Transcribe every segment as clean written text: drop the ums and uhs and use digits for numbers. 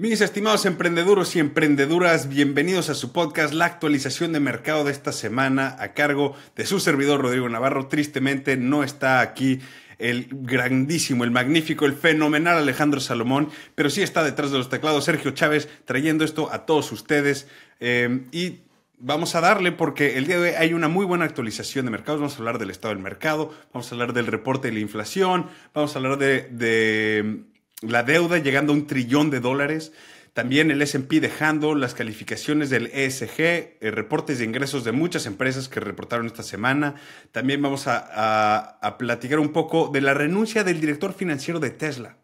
Mis estimados emprendeduros y emprendeduras, bienvenidos a su podcast, la actualización de mercado de esta semana, a cargo de su servidor Rodrigo Navarro. Tristemente no está aquí el grandísimo, el magnífico, el fenomenal Alejandro Salomón, pero sí está detrás de los teclados Sergio Chávez, trayendo esto a todos ustedes. Y vamos a darle porque el día de hoy hay una muy buena actualización de mercados. Vamos a hablar del estado del mercado, vamos a hablar del reporte de la inflación, vamos a hablar de la deuda llegando a $1 trillón. También el S&P dejando las calificaciones del ESG, reportes de ingresos de muchas empresas que reportaron esta semana. También vamos a platicar un poco de la renuncia del director financiero de Tesla.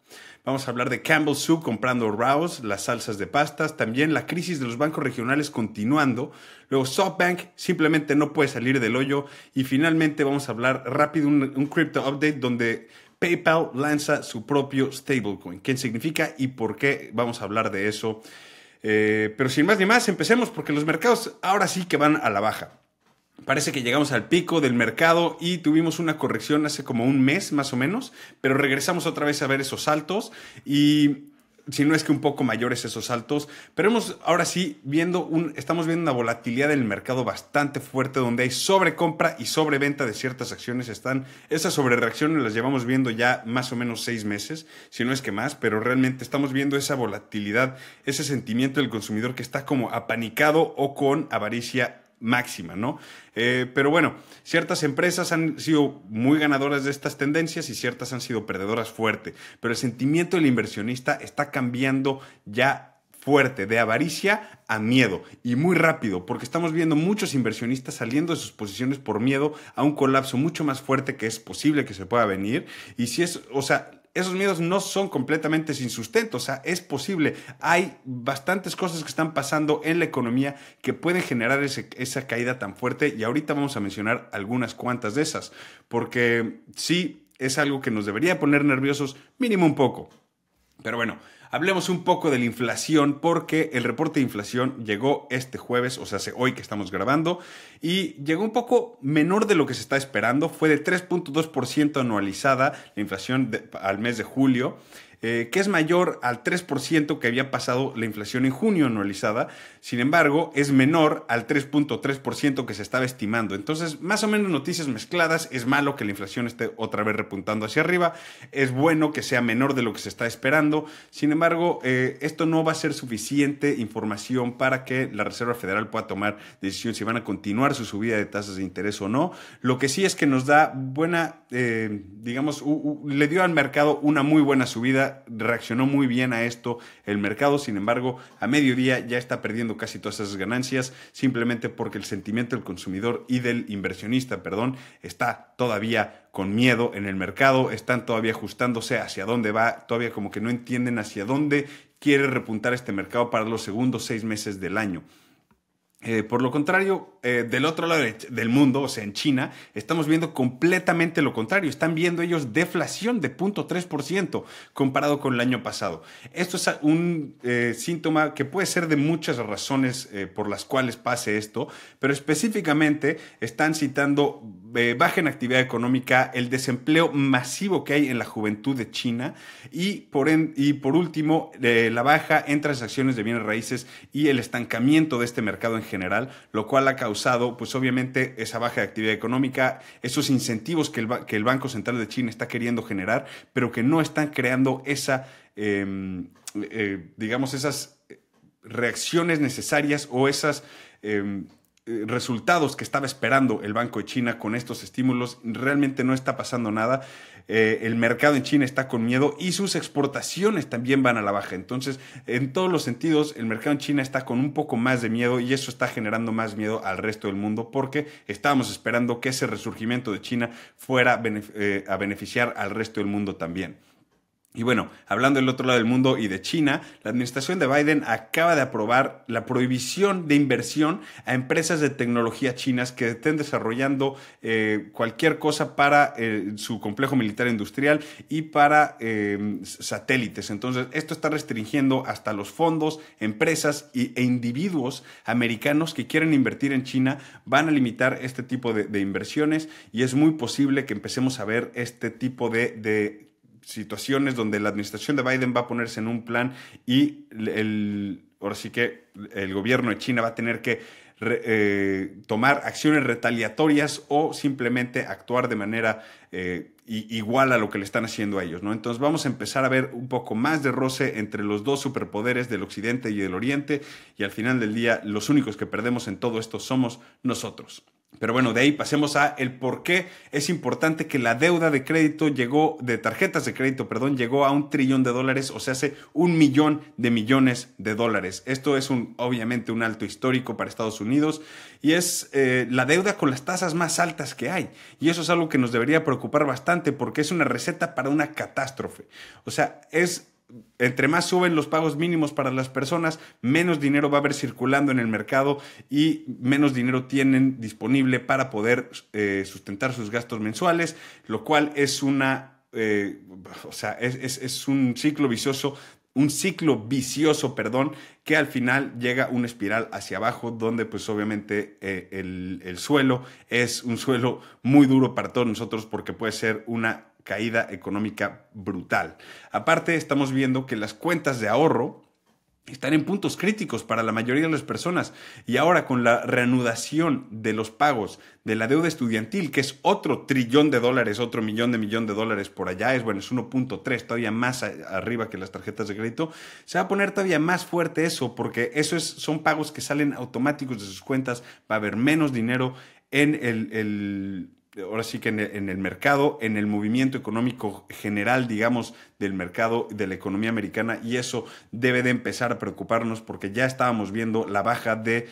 Vamos a hablar de Campbell Soup comprando Rouse, las salsas de pastas. También la crisis de los bancos regionales continuando. Luego SoftBank simplemente no puede salir del hoyo. Y finalmente vamos a hablar rápido un crypto update donde PayPal lanza su propio stablecoin. ¿Qué significa y por qué? Vamos a hablar de eso. Pero sin más ni más, empecemos porque los mercados ahora sí que van a la baja. Parece que llegamos al pico del mercado y tuvimos una corrección hace como un mes más o menos, pero regresamos otra vez a ver esos saltos y si no es que un poco mayores esos saltos, pero ahora sí estamos viendo una volatilidad del mercado bastante fuerte donde hay sobrecompra y sobreventa de ciertas acciones. Esas sobrereacciones las llevamos viendo ya más o menos 6 meses, si no es que más, pero realmente estamos viendo esa volatilidad, ese sentimiento del consumidor que está como apanicado o con avaricia máxima, ¿no? Pero bueno, ciertas empresas han sido muy ganadoras de estas tendencias y ciertas han sido perdedoras fuerte, pero el sentimiento del inversionista está cambiando ya fuerte, de avaricia a miedo y muy rápido, porque estamos viendo muchos inversionistas saliendo de sus posiciones por miedo a un colapso mucho más fuerte que es posible que se pueda venir. Y si es, esos miedos no son completamente sin sustento, o sea, es posible. Hay bastantes cosas que están pasando en la economía que pueden generar esa caída tan fuerte y ahorita vamos a mencionar algunas cuantas de esas, porque sí es algo que nos debería poner nerviosos, mínimo un poco. Pero bueno, hablemos un poco de la inflación porque el reporte de inflación llegó este jueves, o sea, hoy que estamos grabando, y llegó un poco menor de lo que se está esperando. Fue de 3.2% anualizada la inflación al mes de julio, que es mayor al 3% que había pasado la inflación en junio anualizada. Sin embargo, es menor al 3.3% que se estaba estimando. Entonces, más o menos noticias mezcladas. Es malo que la inflación esté otra vez repuntando hacia arriba. Es bueno que sea menor de lo que se está esperando. Sin embargo, esto no va a ser suficiente información para que la Reserva Federal pueda tomar decisión si van a continuar su subida de tasas de interés o no. Lo que sí es que nos da buena, le dio al mercado una muy buena subida. Reaccionó muy bien a esto el mercado. Sin embargo, a mediodía ya está perdiendo casi todas esas ganancias simplemente porque el sentimiento del consumidor y del inversionista, está todavía con miedo en el mercado, están todavía ajustándose hacia dónde va, todavía como que no entienden hacia dónde quiere repuntar este mercado para los segundos 6 meses del año. Por lo contrario, del otro lado del mundo, o sea, en China, estamos viendo completamente lo contrario. Están viendo ellos deflación de 0.3% comparado con el año pasado. Esto es un síntoma que puede ser de muchas razones por las cuales pase esto, pero específicamente están citando baja en actividad económica, el desempleo masivo que hay en la juventud de China y por último, la baja en transacciones de bienes raíces y el estancamiento de este mercado en general, lo cual ha causado, pues obviamente, esa baja de actividad económica, esos incentivos que el Banco Central de China está queriendo generar, pero que no están creando esas reacciones necesarias o esas resultados que estaba esperando el Banco de China con estos estímulos. Realmente no está pasando nada. El mercado en China está con miedo y sus exportaciones también van a la baja. Entonces, en todos los sentidos, el mercado en China está con un poco más de miedo y eso está generando más miedo al resto del mundo porque estábamos esperando que ese resurgimiento de China fuera a beneficiar al resto del mundo también. Y bueno, hablando del otro lado del mundo y de China, la administración de Biden acaba de aprobar la prohibición de inversión a empresas de tecnología chinas que estén desarrollando cualquier cosa para su complejo militar industrial y para satélites. Entonces, esto está restringiendo hasta los fondos, empresas e individuos americanos que quieren invertir en China. Van a limitar este tipo de inversiones y es muy posible que empecemos a ver este tipo de situaciones donde la administración de Biden va a ponerse en un plan y ahora sí que el gobierno de China va a tener que tomar acciones retaliatorias o simplemente actuar de manera igual a lo que le están haciendo a ellos, ¿no? Entonces vamos a empezar a ver un poco más de roce entre los dos superpoderes del occidente y del oriente, y al final del día los únicos que perdemos en todo esto somos nosotros. Pero bueno, de ahí pasemos a el por qué es importante que la deuda de crédito de tarjetas de crédito, perdón, llegó a $1 trillón, o sea, hace 1 millón de millones de dólares. Esto es obviamente un alto histórico para Estados Unidos y es la deuda con las tasas más altas que hay. Y eso es algo que nos debería preocupar bastante porque es una receta para una catástrofe. O sea, entre más suben los pagos mínimos para las personas, menos dinero va a haber circulando en el mercado y menos dinero tienen disponible para poder sustentar sus gastos mensuales, lo cual es es un ciclo vicioso. Que al final llega una espiral hacia abajo donde pues obviamente el suelo es un suelo muy duro para todos nosotros porque puede ser una caída económica brutal. Aparte, estamos viendo que las cuentas de ahorro están en puntos críticos para la mayoría de las personas y ahora con la reanudación de los pagos de la deuda estudiantil, que es otro $1 trillón, otro millón de dólares por allá, es 1.3, todavía más arriba que las tarjetas de crédito, se va a poner todavía más fuerte eso porque son pagos que salen automáticos de sus cuentas, va a haber menos dinero en ahora sí que en el mercado, en el movimiento económico general, digamos, del mercado, de la economía americana, y eso debe de empezar a preocuparnos porque ya estábamos viendo la baja de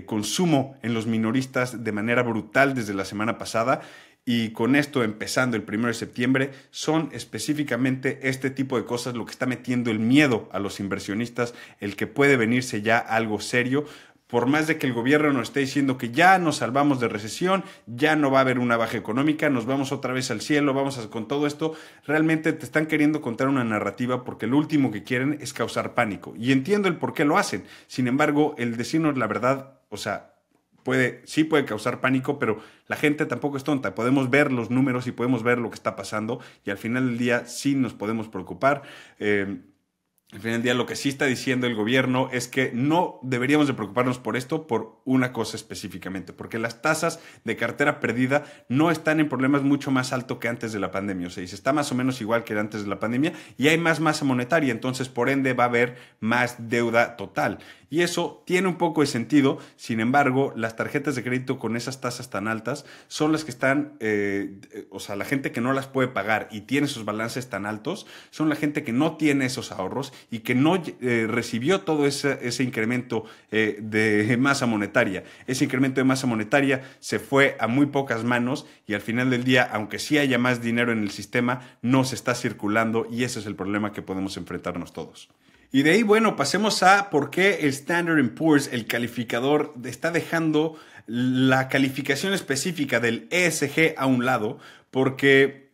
consumo en los minoristas de manera brutal desde la semana pasada. Y con esto empezando el 1 de septiembre, son específicamente este tipo de cosas lo que está metiendo el miedo a los inversionistas, el que puede venirse ya algo serio. Por más de que el gobierno nos esté diciendo que ya nos salvamos de recesión, ya no va a haber una baja económica, nos vamos otra vez al cielo, con todo esto, realmente te están queriendo contar una narrativa porque lo último que quieren es causar pánico. Y entiendo el por qué lo hacen. Sin embargo, el decirnos la verdad, o sea, sí puede causar pánico, pero la gente tampoco es tonta. Podemos ver los números y podemos ver lo que está pasando y al final del día sí nos podemos preocupar. Al final del día lo que sí está diciendo el gobierno es que no deberíamos de preocuparnos por esto por una cosa específicamente, porque las tasas de cartera perdida no están en problemas mucho más altos que antes de la pandemia. O sea, se está más o menos igual que antes de la pandemia y hay más masa monetaria, entonces por ende va a haber más deuda total. Y eso tiene un poco de sentido, sin embargo, las tarjetas de crédito con esas tasas tan altas son las que están, la gente que no las puede pagar y tiene sus balances tan altos, son la gente que no tiene esos ahorros y que no recibió todo ese incremento de masa monetaria. Ese incremento de masa monetaria se fue a muy pocas manos y al final del día, aunque sí haya más dinero en el sistema, no se está circulando y ese es el problema que podemos enfrentarnos todos. Y de ahí, bueno, pasemos a por qué el Standard & Poor's, el calificador, está dejando la calificación específica del ESG a un lado, porque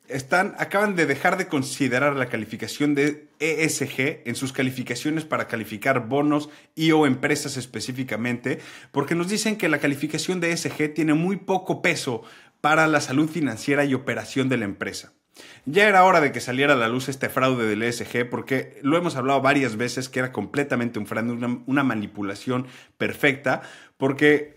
acaban de dejar de considerar la calificación de ESG en sus calificaciones para calificar bonos o empresas específicamente, porque nos dicen que la calificación de ESG tiene muy poco peso para la salud financiera y operación de la empresa. Ya era hora de que saliera a la luz este fraude del ESG porque lo hemos hablado varias veces que era completamente un fraude, una manipulación perfecta, porque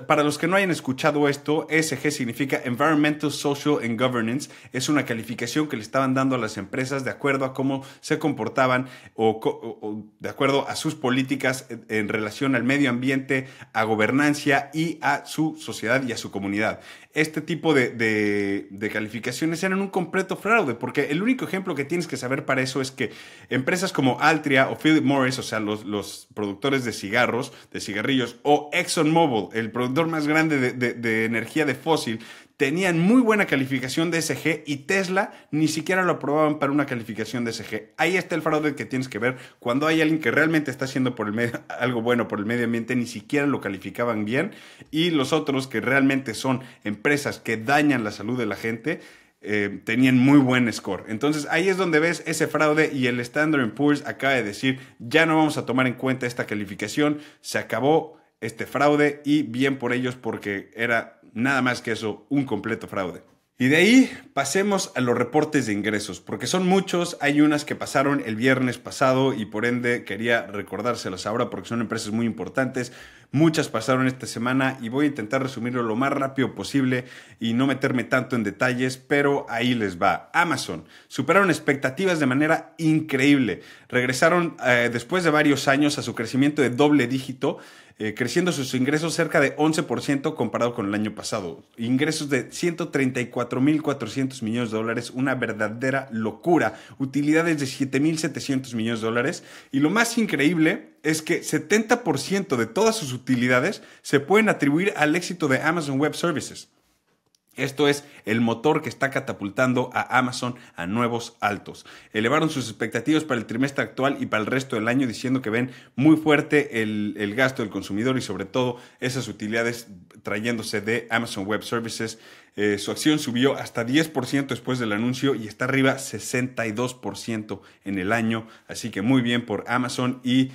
para los que no hayan escuchado esto, ESG significa Environmental, Social and Governance. Es una calificación que le estaban dando a las empresas de acuerdo a cómo se comportaban o de acuerdo a sus políticas en relación al medio ambiente, a gobernancia y a su sociedad y a su comunidad. Este tipo de calificaciones eran un completo fraude, porque el único ejemplo que tienes que saber para eso es que empresas como Altria o Philip Morris, o sea, los productores de cigarrillos, o ExxonMobil, el productor más grande de energía de fósil, tenían muy buena calificación de ESG y Tesla ni siquiera lo aprobaban para una calificación de ESG. Ahí está el fraude que tienes que ver. Cuando hay alguien que realmente está haciendo algo bueno por el medio ambiente, ni siquiera lo calificaban bien. Y los otros que realmente son empresas que dañan la salud de la gente, tenían muy buen score. Entonces ahí es donde ves ese fraude y el Standard & Poor's acaba de decir, ya no vamos a tomar en cuenta esta calificación, se acabó este fraude y bien por ellos porque era nada más que eso, un completo fraude. Y de ahí pasemos a los reportes de ingresos, porque son muchos. Hay unas que pasaron el viernes pasado y por ende quería recordárselas ahora porque son empresas muy importantes. Muchas pasaron esta semana y voy a intentar resumirlo lo más rápido posible y no meterme tanto en detalles, pero ahí les va. Amazon superaron expectativas de manera increíble. Regresaron después de varios años a su crecimiento de doble dígito, creciendo sus ingresos cerca de 11% comparado con el año pasado. Ingresos de 134.400 millones de dólares, una verdadera locura. Utilidades de 7.700 millones de dólares. Y lo más increíble es que 70% de todas sus utilidades se pueden atribuir al éxito de Amazon Web Services. Esto es el motor que está catapultando a Amazon a nuevos altos. Elevaron sus expectativas para el trimestre actual y para el resto del año, diciendo que ven muy fuerte el gasto del consumidor y sobre todo esas utilidades trayéndose de Amazon Web Services. Su acción subió hasta 10% después del anuncio y está arriba 62% en el año. Así que muy bien por Amazon y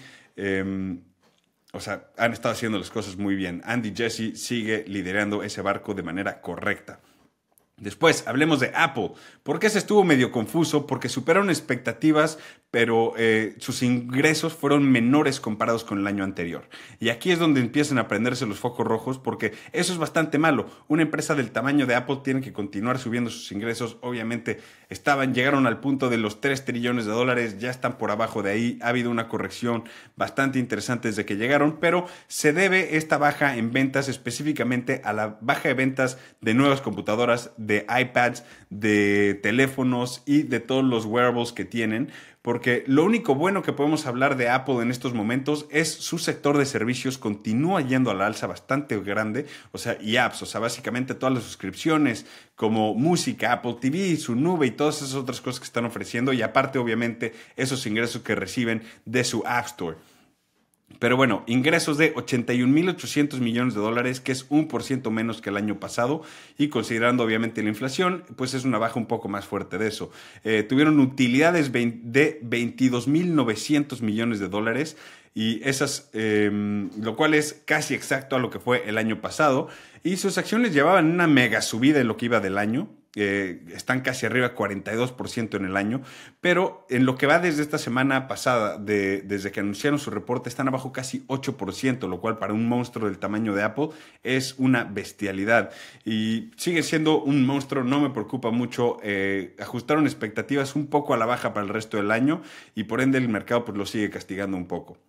han estado haciendo las cosas muy bien. Andy Jassy sigue liderando ese barco de manera correcta. Después, hablemos de Apple. ¿Por qué se estuvo medio confuso? Porque superaron expectativas, pero sus ingresos fueron menores comparados con el año anterior. Y aquí es donde empiezan a prenderse los focos rojos, porque eso es bastante malo. Una empresa del tamaño de Apple tiene que continuar subiendo sus ingresos. Obviamente, llegaron al punto de los 3 trillones de dólares, ya están por abajo de ahí. Ha habido una corrección bastante interesante desde que llegaron, pero se debe esta baja en ventas específicamente a la baja de ventas de nuevas computadoras, de iPads, de teléfonos y de todos los wearables que tienen, porque lo único bueno que podemos hablar de Apple en estos momentos es su sector de servicios continúa yendo a la alza bastante grande, y apps, básicamente todas las suscripciones como música, Apple TV, su nube y todas esas otras cosas que están ofreciendo y aparte obviamente esos ingresos que reciben de su App Store. Pero bueno, ingresos de 81.800 millones de dólares, que es 1% menos que el año pasado, y considerando obviamente la inflación, pues es una baja un poco más fuerte de eso. Tuvieron utilidades de 22.900 millones de dólares, y lo cual es casi exacto a lo que fue el año pasado, y sus acciones llevaban una mega subida en lo que iba del año. Están casi arriba 42% en el año, pero en lo que va desde esta semana pasada, desde que anunciaron su reporte, están abajo casi 8%, lo cual para un monstruo del tamaño de Apple es una bestialidad y sigue siendo un monstruo. No me preocupa mucho. Ajustaron expectativas un poco a la baja para el resto del año y por ende el mercado pues lo sigue castigando un poco.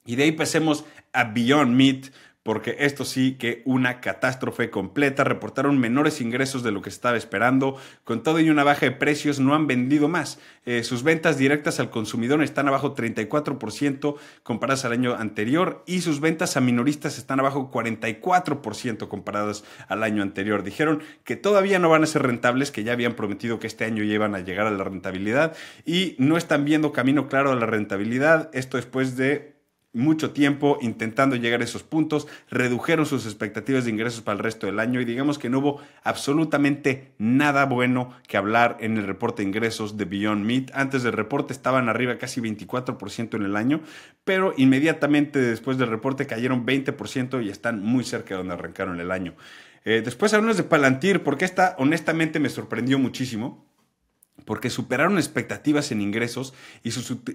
Y de ahí pasemos a Beyond Meat, porque esto sí que una catástrofe completa. Reportaron menores ingresos de lo que se estaba esperando. Con todo y una baja de precios, no han vendido más. Sus ventas directas al consumidor están abajo 34% comparadas al año anterior y sus ventas a minoristas están abajo 44% comparadas al año anterior. Dijeron que todavía no van a ser rentables, que ya habían prometido que este año ya iban a llegar a la rentabilidad y no están viendo camino claro a la rentabilidad. Esto después de mucho tiempo intentando llegar a esos puntos, redujeron sus expectativas de ingresos para el resto del año y digamos que no hubo absolutamente nada bueno que hablar en el reporte de ingresos de Beyond Meat. Antes del reporte estaban arriba casi 24% en el año, pero inmediatamente después del reporte cayeron 20% y están muy cerca de donde arrancaron el año. Después hablamos de Palantir, porque esta honestamente me sorprendió muchísimo, porque superaron expectativas en ingresos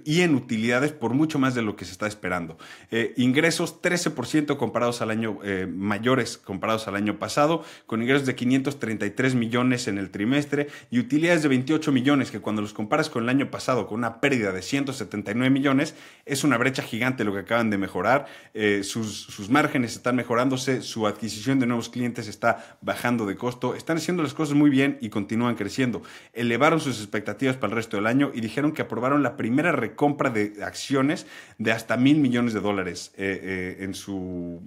y en utilidades por mucho más de lo que se está esperando. Ingresos 13% comparados al año, mayores comparados al año pasado, con ingresos de 533 millones en el trimestre y utilidades de 28 millones, que cuando los comparas con el año pasado, con una pérdida de 179 millones, es una brecha gigante lo que acaban de mejorar. Sus márgenes están mejorándose, su adquisición de nuevos clientes está bajando de costo, están haciendo las cosas muy bien y continúan creciendo. Elevaron sus expectativas para el resto del año y dijeron que aprobaron la primera recompra de acciones de hasta $1,000 millones en su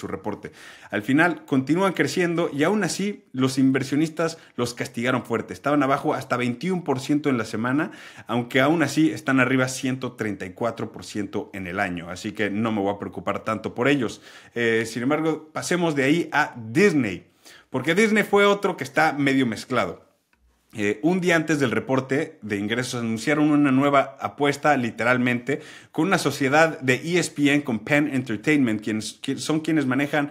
reporte. Al final continúan creciendo y aún así los inversionistas los castigaron fuerte. Estaban abajo hasta 21% en la semana, aunque aún así están arriba 134% en el año. Así que no me voy a preocupar tanto por ellos. Sin embargo, pasemos de ahí a Disney, porque Disney fue otro que está medio mezclado. Un día antes del reporte de ingresos anunciaron una nueva apuesta, literalmente, con una sociedad de ESPN con Penn Entertainment, quienes manejan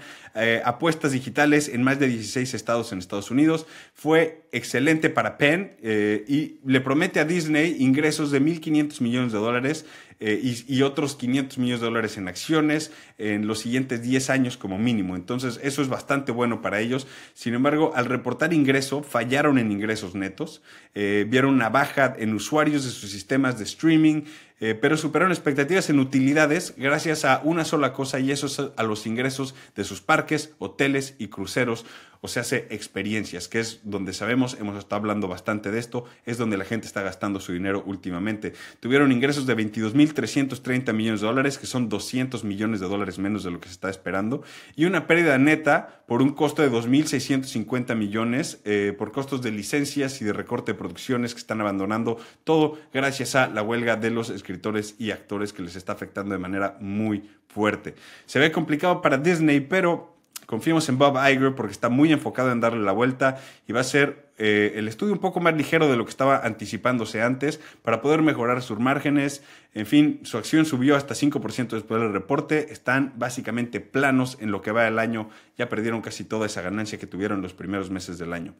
apuestas digitales en más de 16 estados en Estados Unidos. Fue excelente para Penn y le promete a Disney ingresos de $1.500 millones y otros $500 millones en acciones en los siguientes 10 años como mínimo. Entonces eso es bastante bueno para ellos. Sin embargo, al reportar ingreso, fallaron en ingresos netos, vieron una baja en usuarios de sus sistemas de streaming, pero superaron expectativas en utilidades gracias a una sola cosa, y eso es a los ingresos de sus parques, hoteles y cruceros, o sea, experiencias, que es donde sabemos, hemos estado hablando bastante de esto, es donde la gente está gastando su dinero últimamente. Tuvieron ingresos de $22.330 millones, que son $200 millones menos de lo que se está esperando, y una pérdida neta por un costo de $2.650 millones por costos de licencias y de recorte de producciones que están abandonando, todo gracias a la huelga de los escritores y actores que les está afectando de manera muy fuerte. Se ve complicado para Disney, pero confiemos en Bob Iger porque está muy enfocado en darle la vuelta y va a ser el estudio un poco más ligero de lo que estaba anticipándose antes para poder mejorar sus márgenes. En fin, su acción subió hasta 5% después del reporte. Están básicamente planos en lo que va del año. Ya perdieron casi toda esa ganancia que tuvieron los primeros meses del año.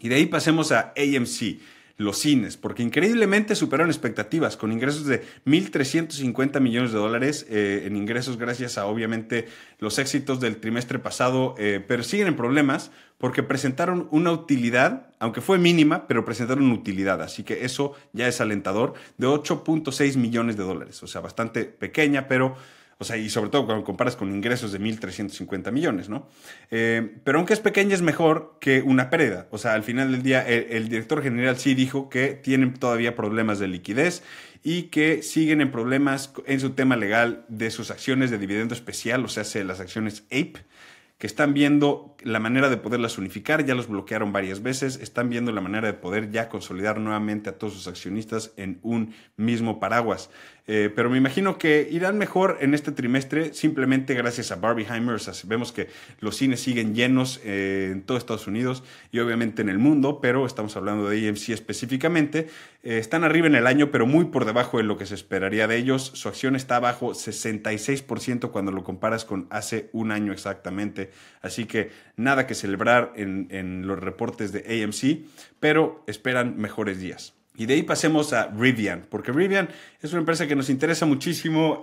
Y de ahí pasemos a AMC. Los cines, porque increíblemente superaron expectativas con ingresos de $1.350 millones en ingresos gracias a obviamente los éxitos del trimestre pasado, pero siguen en problemas porque presentaron una utilidad, aunque fue mínima, pero presentaron una utilidad, así que eso ya es alentador, de $8.6 millones, o sea, bastante pequeña, pero... O sea, y sobre todo cuando comparas con ingresos de 1.350 millones, ¿no? Pero aunque es pequeña, es mejor que una pérdida. O sea, al final del día, el director general sí dijo que tienen todavía problemas de liquidez y que siguen en problemas en su tema legal de sus acciones de dividendo especial, o sea, las acciones APE, que están viendo la manera de poderlas unificar, ya los bloquearon varias veces, están viendo la manera de poder ya consolidar nuevamente a todos sus accionistas en un mismo paraguas. Pero me imagino que irán mejor en este trimestre simplemente gracias a Barbenheimer. O sea, vemos que los cines siguen llenos en todo Estados Unidos y obviamente en el mundo, pero estamos hablando de AMC específicamente. Están arriba en el año, pero muy por debajo de lo que se esperaría de ellos. Su acción está abajo 66% cuando lo comparas con hace un año exactamente. Así que nada que celebrar en los reportes de AMC, pero esperan mejores días. Y de ahí pasemos a Rivian, porque Rivian es una empresa que nos interesa muchísimo.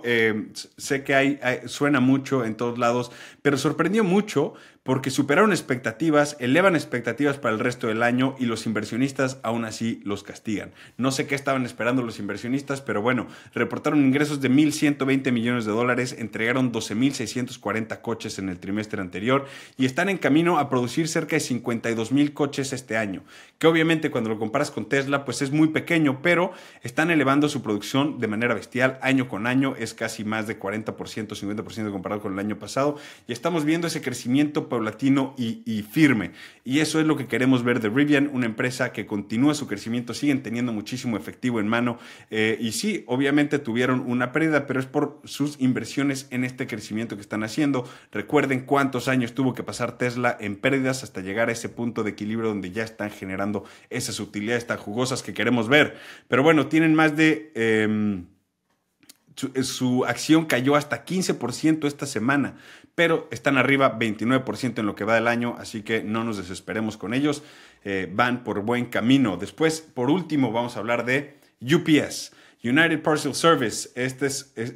Sé que suena mucho en todos lados, pero sorprendió mucho porque superaron expectativas, elevan expectativas para el resto del año y los inversionistas aún así los castigan. No sé qué estaban esperando los inversionistas, pero bueno, reportaron ingresos de $1.120 millones, entregaron 12.640 coches en el trimestre anterior y están en camino a producir cerca de 52,000 coches este año, que obviamente cuando lo comparas con Tesla pues es muy pequeño, pero están elevando su producción de manera bestial año con año, es casi más de 40%, 50% comparado con el año pasado, y estamos viendo ese crecimiento paulatino y firme, y eso es lo que queremos ver de Rivian, una empresa que continúa su crecimiento, siguen teniendo muchísimo efectivo en mano, y sí, obviamente tuvieron una pérdida, pero es por sus inversiones en este crecimiento que están haciendo. Recuerden cuántos años tuvo que pasar Tesla en pérdidas hasta llegar a ese punto de equilibrio donde ya están generando esas utilidades tan jugosas que queremos ver. Pero bueno, tienen más de... su acción cayó hasta 15% esta semana, pero están arriba 29% en lo que va del año, así que no nos desesperemos con ellos, van por buen camino. Después, por último, vamos a hablar de UPS, United Parcel Service.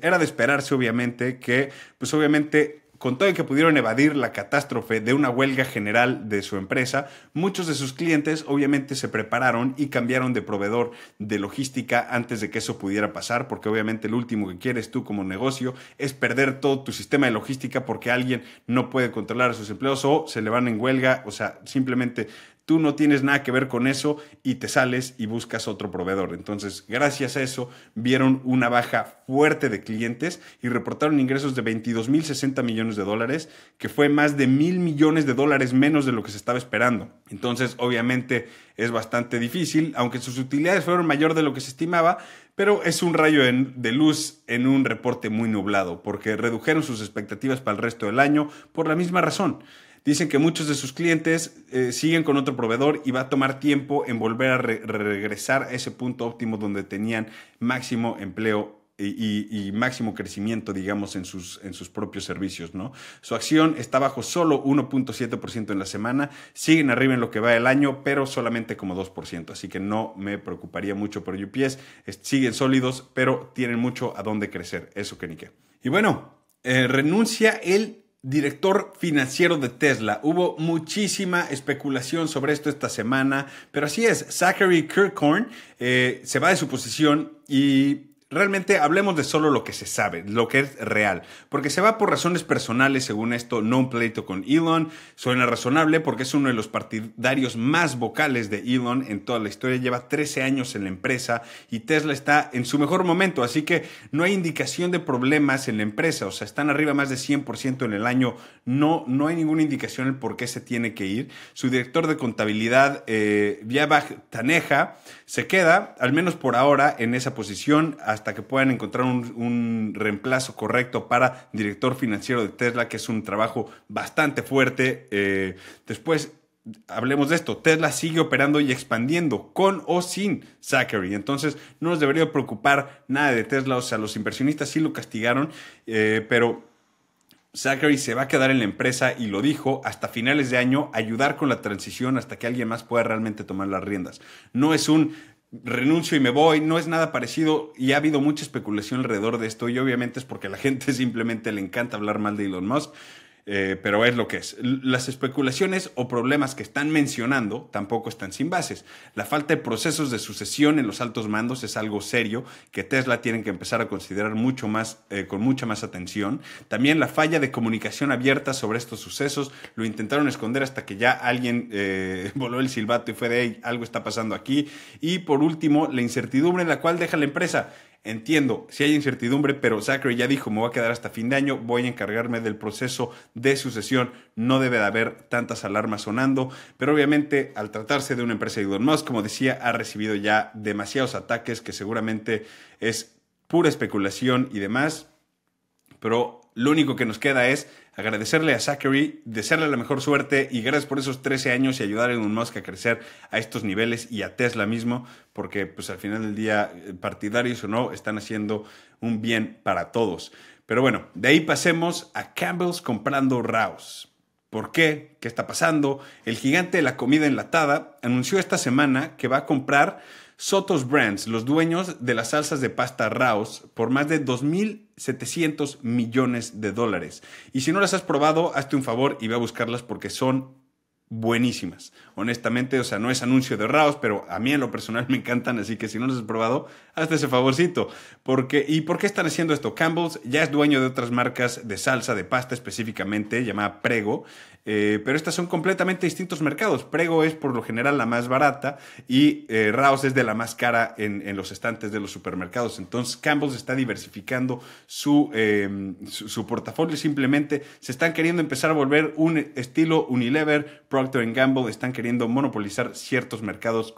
Era de esperarse, obviamente, que, pues obviamente, con todo el que pudieron evadir la catástrofe de una huelga general de su empresa, muchos de sus clientes obviamente se prepararon y cambiaron de proveedor de logística antes de que eso pudiera pasar, porque obviamente lo último que quieres tú como negocio es perder todo tu sistema de logística porque alguien no puede controlar a sus empleados o se le van en huelga. O sea, simplemente tú no tienes nada que ver con eso y te sales y buscas otro proveedor. Entonces, gracias a eso, vieron una baja fuerte de clientes y reportaron ingresos de $22.060 millones, que fue más de $1,000 millones menos de lo que se estaba esperando. Entonces, obviamente, es bastante difícil, aunque sus utilidades fueron mayor de lo que se estimaba, pero es un rayo de luz en un reporte muy nublado, porque redujeron sus expectativas para el resto del año por la misma razón. Dicen que muchos de sus clientes siguen con otro proveedor y va a tomar tiempo en volver a regresar a ese punto óptimo donde tenían máximo empleo y máximo crecimiento, digamos, en sus propios servicios, ¿no? Su acción está bajo solo 1.7% en la semana, siguen arriba en lo que va del año, pero solamente como 2%, así que no me preocuparía mucho por UPS, siguen sólidos, pero tienen mucho a dónde crecer, eso que ni qué. Y bueno, renuncia el director financiero de Tesla. Hubo muchísima especulación sobre esto esta semana, pero así es, Zachary Kirkhorn se va de su posición y realmente hablemos de solo lo que se sabe, lo que es real, porque se va por razones personales, según esto, no un pleito con Elon. Suena razonable porque es uno de los partidarios más vocales de Elon en toda la historia, lleva 13 años en la empresa y Tesla está en su mejor momento, así que no hay indicación de problemas en la empresa, o sea, están arriba más de 100% en el año, no hay ninguna indicación del por qué se tiene que ir. Su director de contabilidad, Vaibhav Taneja, se queda, al menos por ahora, en esa posición hasta que puedan encontrar un reemplazo correcto para director financiero de Tesla, que es un trabajo bastante fuerte. Después, hablemos de esto, Tesla sigue operando y expandiendo con o sin Zachary, entonces no nos debería preocupar nada de Tesla, o sea, los inversionistas sí lo castigaron, pero Zachary se va a quedar en la empresa y lo dijo hasta finales de año, ayudar con la transición hasta que alguien más pueda realmente tomar las riendas. No es un renuncio y me voy, no es nada parecido y ha habido mucha especulación alrededor de esto y obviamente es porque a la gente simplemente le encanta hablar mal de Elon Musk. Pero es lo que es. Las especulaciones o problemas que están mencionando tampoco están sin bases. La falta de procesos de sucesión en los altos mandos es algo serio que Tesla tiene que empezar a considerar mucho más, con mucha más atención. También la falla de comunicación abierta sobre estos sucesos. Lo intentaron esconder hasta que ya alguien voló el silbato y fue de hey, algo está pasando aquí. Y por último, la incertidumbre en la cual deja la empresa. Entiendo, si hay incertidumbre, pero Zachary ya dijo, me voy a quedar hasta fin de año, voy a encargarme del proceso de sucesión, no debe de haber tantas alarmas sonando, pero obviamente al tratarse de una empresa de Elon Musk, como decía, ha recibido ya demasiados ataques que seguramente es pura especulación y demás, pero lo único que nos queda es agradecerle a Zachary, desearle la mejor suerte y gracias por esos 13 años y ayudar a Elon Musk a crecer a estos niveles y a Tesla mismo, porque pues al final del día, partidarios o no, están haciendo un bien para todos. Pero bueno, de ahí pasemos a Campbell's comprando Rao's. ¿Por qué? ¿Qué está pasando? El gigante de la comida enlatada anunció esta semana que va a comprar Sotos Brands, los dueños de las salsas de pasta Rao's, por más de 2.700 millones de dólares. Y si no las has probado, hazte un favor y ve a buscarlas porque son buenísimas. Honestamente, o sea, no es anuncio de Rao's, pero a mí en lo personal me encantan, así que si no las has probado, hazte ese favorcito. ¿Y por qué están haciendo esto? Campbell's ya es dueño de otras marcas de salsa, de pasta específicamente, llamada Prego, pero estas son completamente distintos mercados. Prego es por lo general la más barata y Rao's es de la más cara en los estantes de los supermercados. Entonces Campbell's está diversificando su portafolio. Simplemente se están queriendo empezar a volver un estilo Unilever, Procter & Gamble. Están queriendo monopolizar ciertos mercados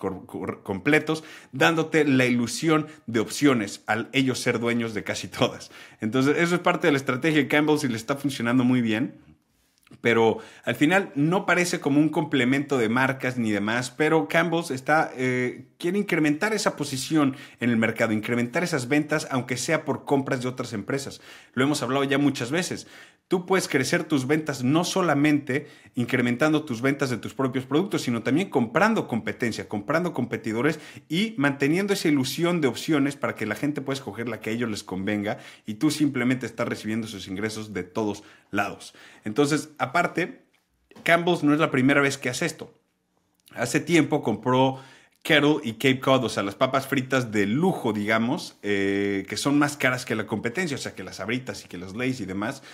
completos, dándote la ilusión de opciones al ellos ser dueños de casi todas. Entonces eso es parte de la estrategia de Campbell's y le está funcionando muy bien. Pero al final no parece como un complemento de marcas ni demás, pero Campbell's quiere incrementar esa posición en el mercado, incrementar esas ventas, aunque sea por compras de otras empresas. Lo hemos hablado ya muchas veces. Tú puedes crecer tus ventas no solamente incrementando tus ventas de tus propios productos, sino también comprando competencia, comprando competidores y manteniendo esa ilusión de opciones para que la gente pueda escoger la que a ellos les convenga y tú simplemente estás recibiendo sus ingresos de todos lados. Entonces, aparte, Campbell's no es la primera vez que hace esto. Hace tiempo compró Kettle y Cape Cod, o sea, las papas fritas de lujo, digamos, que son más caras que la competencia, o sea, que las Sabritas y que las Lay's y demás,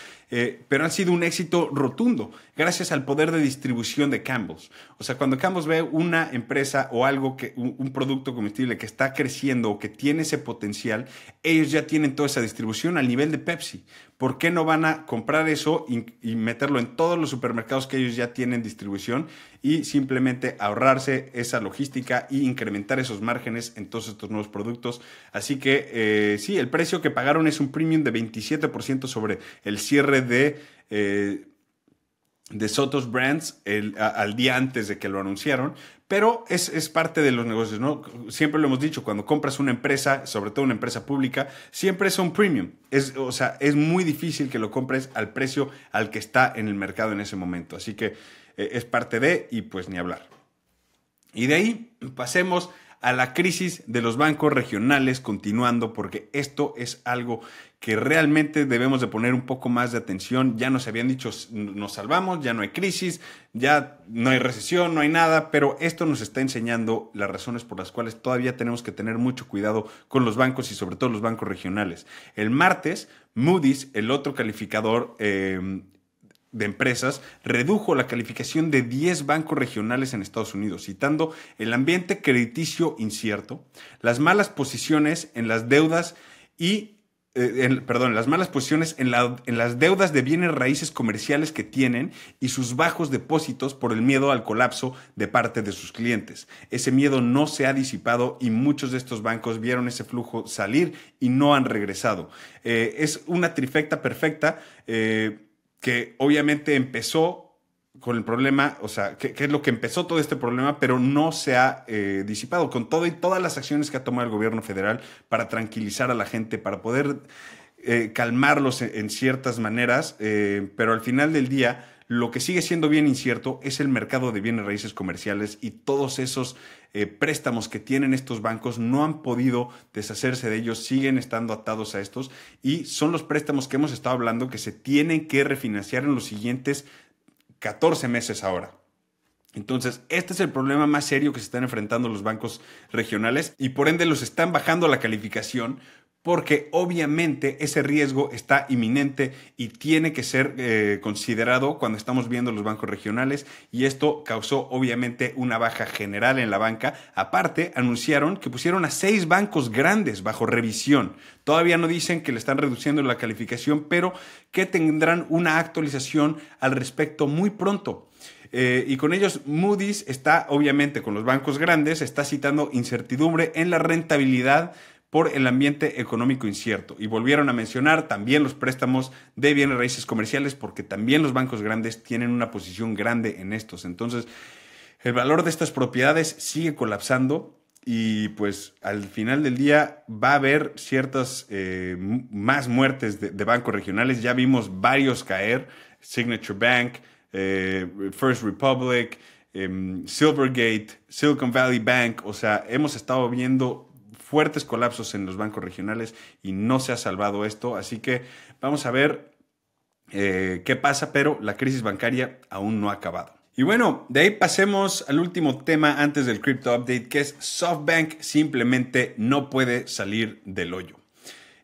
pero han sido un éxito rotundo gracias al poder de distribución de Campbell's. O sea, cuando Campbell's ve una empresa o algo, un producto comestible que está creciendo o que tiene ese potencial, ellos ya tienen toda esa distribución al nivel de Pepsi. ¿Por qué no van a comprar eso y meterlo en todos los supermercados que ellos ya tienen distribución y simplemente ahorrarse esa logística e incrementar esos márgenes en todos estos nuevos productos? Así que sí, el precio que pagaron es un premium de 27% sobre el cierre de de Sotos Brands al día antes de que lo anunciaron, pero es parte de los negocios, ¿no? Siempre lo hemos dicho, cuando compras una empresa, sobre todo una empresa pública, siempre es un premium. O sea, es muy difícil que lo compres al precio al que está en el mercado en ese momento. Así que es parte de, y pues ni hablar. Y de ahí pasemos a la crisis de los bancos regionales, continuando, porque esto es algo que realmente debemos de poner un poco más de atención. Ya nos habían dicho, nos salvamos, ya no hay crisis, ya no hay recesión, no hay nada, pero esto nos está enseñando las razones por las cuales todavía tenemos que tener mucho cuidado con los bancos y sobre todo los bancos regionales. El martes, Moody's, el otro calificador de empresas, redujo la calificación de 10 bancos regionales en Estados Unidos, citando el ambiente crediticio incierto, las malas posiciones en las deudas las malas posiciones en las deudas de bienes raíces comerciales que tienen y sus bajos depósitos por el miedo al colapso de parte de sus clientes. Ese miedo no se ha disipado y muchos de estos bancos vieron ese flujo salir y no han regresado. Es una trifecta perfecta que obviamente empezó con el problema, o sea, que es lo que empezó todo este problema, pero no se ha disipado con todo y todas las acciones que ha tomado el gobierno federal para tranquilizar a la gente, para poder calmarlos en ciertas maneras, pero al final del día lo que sigue siendo bien incierto es el mercado de bienes raíces comerciales y todos esos préstamos que tienen estos bancos no han podido deshacerse de ellos, siguen estando atados a estos y son los préstamos que hemos estado hablando que se tienen que refinanciar en los siguientes 14 meses ahora. Entonces, este es el problema más serio que se están enfrentando los bancos regionales y por ende los están bajando la calificación porque obviamente ese riesgo está inminente y tiene que ser considerado cuando estamos viendo los bancos regionales y esto causó obviamente una baja general en la banca. Aparte, anunciaron que pusieron a 6 bancos grandes bajo revisión. Todavía no dicen que le están reduciendo la calificación, pero que tendrán una actualización al respecto muy pronto. Y con ellos Moody's está, obviamente con los bancos grandes, está citando incertidumbre en la rentabilidad por el ambiente económico incierto. Y volvieron a mencionar también los préstamos de bienes raíces comerciales porque también los bancos grandes tienen una posición grande en estos. Entonces, el valor de estas propiedades sigue colapsando y pues al final del día va a haber ciertas más muertes de bancos regionales. Ya vimos varios caer, Signature Bank, First Republic, Silvergate, Silicon Valley Bank. O sea, hemos estado viendo fuertes colapsos en los bancos regionales y no se ha salvado esto. Así que vamos a ver qué pasa, pero la crisis bancaria aún no ha acabado. Y bueno, de ahí pasemos al último tema antes del Crypto Update, que es SoftBank simplemente no puede salir del hoyo.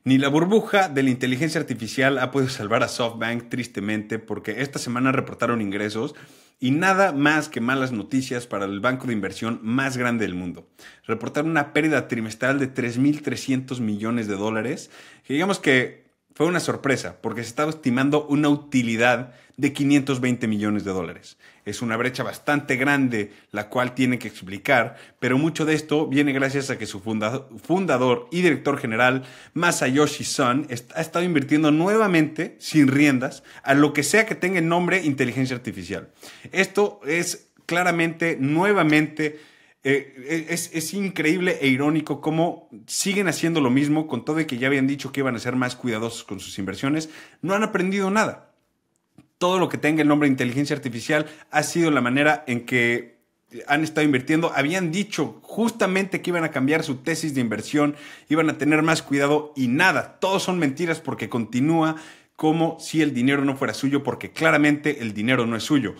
Ni la burbuja de la inteligencia artificial ha podido salvar a SoftBank, tristemente, porque esta semana reportaron ingresos y nada más que malas noticias para el banco de inversión más grande del mundo. Reportaron una pérdida trimestral de $3,300 millones, que digamos que fue una sorpresa, porque se estaba estimando una utilidad de $520 millones. Es una brecha bastante grande, la cual tiene que explicar, pero mucho de esto viene gracias a que su fundador y director general, Masayoshi Son, ha estado invirtiendo nuevamente, sin riendas, a lo que sea que tenga el nombre inteligencia artificial. Esto es claramente, nuevamente, es increíble e irónico cómo siguen haciendo lo mismo con todo y que ya habían dicho que iban a ser más cuidadosos con sus inversiones. No han aprendido nada. Todo lo que tenga el nombre de inteligencia artificial ha sido la manera en que han estado invirtiendo. Habían dicho justamente que iban a cambiar su tesis de inversión, iban a tener más cuidado y nada. Todos son mentiras porque continúa como si el dinero no fuera suyo, porque claramente el dinero no es suyo.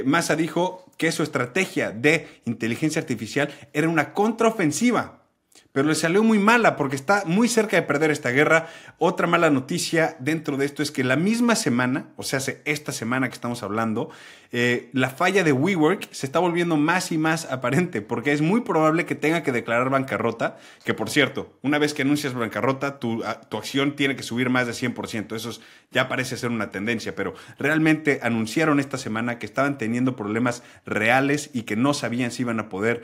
Masa dijo que su estrategia de inteligencia artificial era una contraofensiva, pero le salió muy mala porque está muy cerca de perder esta guerra. Otra mala noticia dentro de esto es que la misma semana, o sea, esta semana que estamos hablando, la falla de WeWork se está volviendo más y más aparente porque es muy probable que tenga que declarar bancarrota, que por cierto, una vez que anuncias bancarrota, tu acción tiene que subir más de 100%. Eso ya parece ser una tendencia, pero realmente anunciaron esta semana que estaban teniendo problemas reales y que no sabían si iban a poder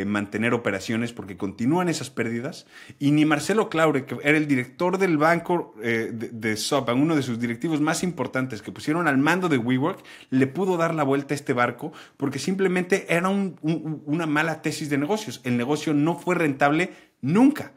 mantener operaciones porque continúan esas pérdidas, y ni Marcelo Claure, que era el director del banco de SoftBank, uno de sus directivos más importantes que pusieron al mando de WeWork, le pudo dar la vuelta a este barco porque simplemente era una mala tesis de negocios. El negocio no fue rentable nunca.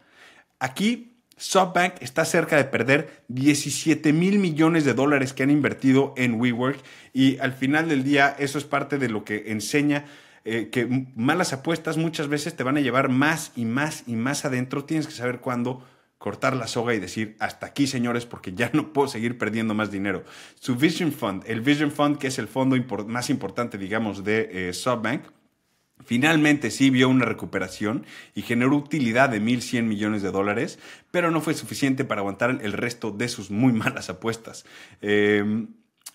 Aquí SoftBank está cerca de perder 17 mil millones de dólares que han invertido en WeWork, y al final del día eso es parte de lo que enseña que malas apuestas muchas veces te van a llevar más y más y más adentro. Tienes que saber cuándo cortar la soga y decir hasta aquí, señores, porque ya no puedo seguir perdiendo más dinero. Su Vision Fund, el Vision Fund, que es el fondo más importante, digamos, de SoftBank, finalmente sí vio una recuperación y generó utilidad de 1.100 millones de dólares, pero no fue suficiente para aguantar el resto de sus muy malas apuestas.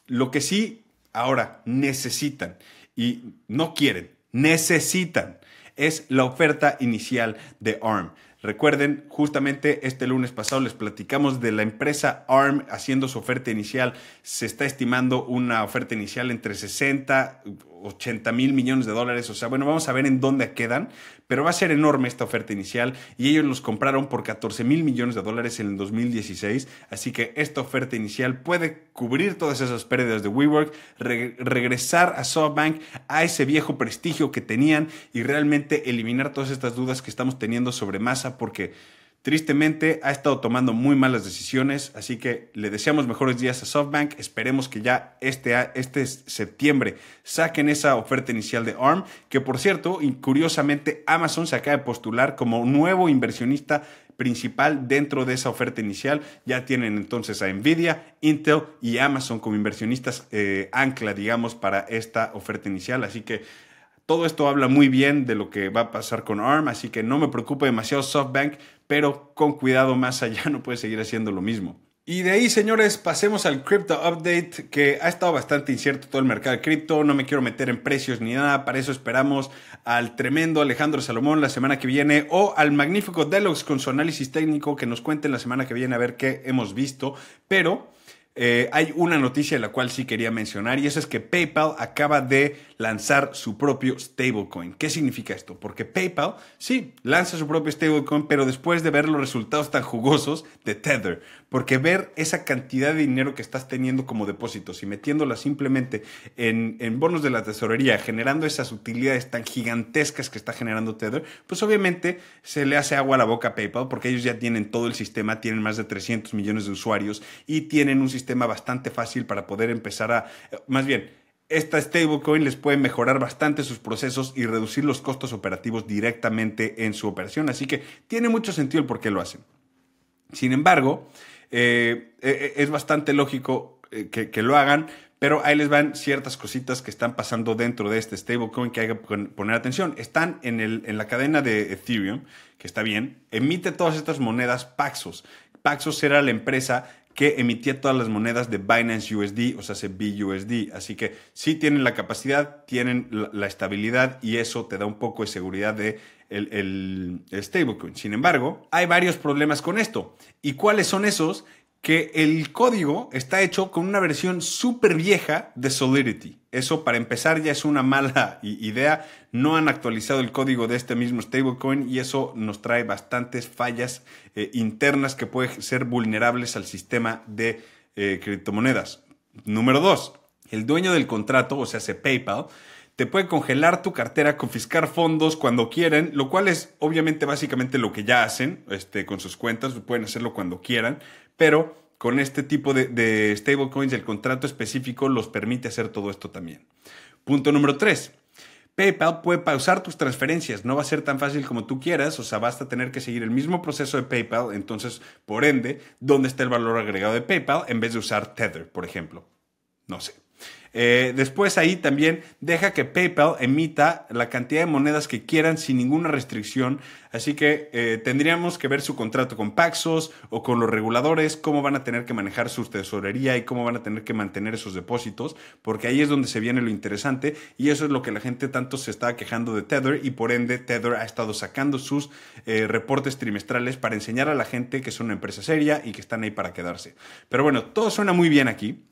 Lo que sí ahora necesitan y no quieren, necesitan, es la oferta inicial de ARM. Recuerden, justamente este lunes pasado les platicamos de la empresa ARM haciendo su oferta inicial. Se está estimando una oferta inicial entre 60, 80 mil millones de dólares. O sea, bueno, vamos a ver en dónde quedan, pero va a ser enorme esta oferta inicial, y ellos los compraron por 14 mil millones de dólares en el 2016. Así que esta oferta inicial puede cubrir todas esas pérdidas de WeWork, regresar a SoftBank a ese viejo prestigio que tenían y realmente eliminar todas estas dudas que estamos teniendo sobre Masa, porque tristemente ha estado tomando muy malas decisiones. Así que le deseamos mejores días a SoftBank. Esperemos que ya este septiembre saquen esa oferta inicial de ARM, que por cierto, y curiosamente, Amazon se acaba de postular como nuevo inversionista principal dentro de esa oferta inicial. Ya tienen entonces a Nvidia, Intel y Amazon como inversionistas ancla, digamos, para esta oferta inicial. Así que todo esto habla muy bien de lo que va a pasar con ARM, así que no me preocupa demasiado SoftBank, pero con cuidado, más allá no puede seguir haciendo lo mismo. Y de ahí, señores, pasemos al Crypto Update, que ha estado bastante incierto todo el mercado de cripto. No me quiero meter en precios ni nada, para eso esperamos al tremendo Alejandro Salomón la semana que viene, o al magnífico Deluxe con su análisis técnico, que nos cuenten la semana que viene a ver qué hemos visto. Pero hay una noticia de la cual sí quería mencionar, y eso es que PayPal acaba de lanzar su propio stablecoin. ¿Qué significa esto? Porque PayPal sí lanza su propio stablecoin, pero después de ver los resultados tan jugosos de Tether, porque ver esa cantidad de dinero que estás teniendo como depósitos y metiéndola simplemente en bonos de la tesorería, generando esas utilidades tan gigantescas que está generando Tether, pues obviamente se le hace agua a la boca a PayPal, porque ellos ya tienen todo el sistema, tienen más de 300 millones de usuarios y tienen un sistema bastante fácil para poder empezar más bien, esta stablecoin les puede mejorar bastante sus procesos y reducir los costos operativos directamente en su operación. Así que tiene mucho sentido el por qué lo hacen. Sin embargo, es bastante lógico que lo hagan, pero ahí les van ciertas cositas que están pasando dentro de este stablecoin que hay que poner atención. Están en la cadena de Ethereum, que está bien, emite todas estas monedas Paxos. Paxos era la empresa que emitía todas las monedas de Binance USD, o sea, BUSD. Así que sí tienen la capacidad, tienen la estabilidad, y eso te da un poco de seguridad de el stablecoin. Sin embargo, hay varios problemas con esto. ¿Y cuáles son esos? Que el código está hecho con una versión súper vieja de Solidity. Eso, para empezar, ya es una mala idea. No han actualizado el código de este mismo stablecoin, y eso nos trae bastantes fallas internas que pueden ser vulnerables al sistema de criptomonedas. Número 2, el dueño del contrato, o sea, PayPal, te puede congelar tu cartera, confiscar fondos cuando quieren, lo cual es obviamente básicamente lo que ya hacen con sus cuentas. Pueden hacerlo cuando quieran, pero con este tipo de stablecoins el contrato específico los permite hacer todo esto también. Punto número 3. PayPal puede pausar tus transferencias. No va a ser tan fácil como tú quieras, o sea, basta tener que seguir el mismo proceso de PayPal. Entonces, por ende, ¿dónde está el valor agregado de PayPal en vez de usar Tether, por ejemplo? No sé. Después ahí también deja que PayPal emita la cantidad de monedas que quieran sin ninguna restricción. Así que tendríamos que ver su contrato con Paxos o con los reguladores, cómo van a tener que manejar su tesorería y cómo van a tener que mantener esos depósitos, porque ahí es donde se viene lo interesante, y eso es lo que la gente tanto se estaba quejando de Tether, y por ende Tether ha estado sacando sus reportes trimestrales para enseñar a la gente que es una empresa seria y que están ahí para quedarse. Pero bueno, todo suena muy bien aquí.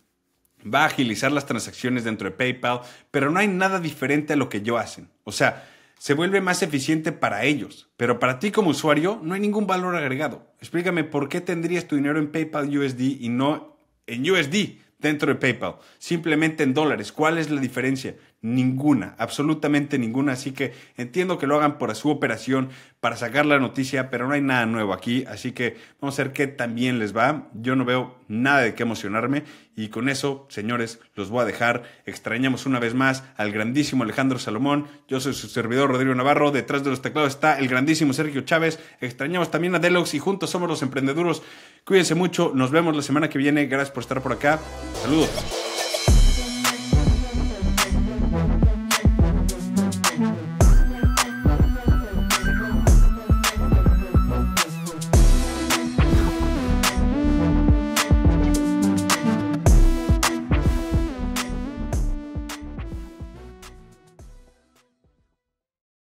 Va a agilizar las transacciones dentro de PayPal, pero no hay nada diferente a lo que ellos hacen. O sea, se vuelve más eficiente para ellos, pero para ti como usuario no hay ningún valor agregado. Explícame por qué tendrías tu dinero en PayPal USD y no en USD dentro de PayPal, simplemente en dólares. ¿Cuál es la diferencia? Ninguna, absolutamente ninguna. Así que entiendo que lo hagan por su operación, para sacar la noticia, pero no hay nada nuevo aquí. Así que vamos a ver qué también les va. Yo no veo nada de qué emocionarme. Y con eso, señores, los voy a dejar. Extrañamos una vez más al grandísimo Alejandro Salomón. Yo soy su servidor Rodrigo Navarro. Detrás de los teclados está el grandísimo Sergio Chávez. Extrañamos también a Deluxe y juntos somos los emprendeduros. Cuídense mucho. Nos vemos la semana que viene. Gracias por estar por acá. Saludos.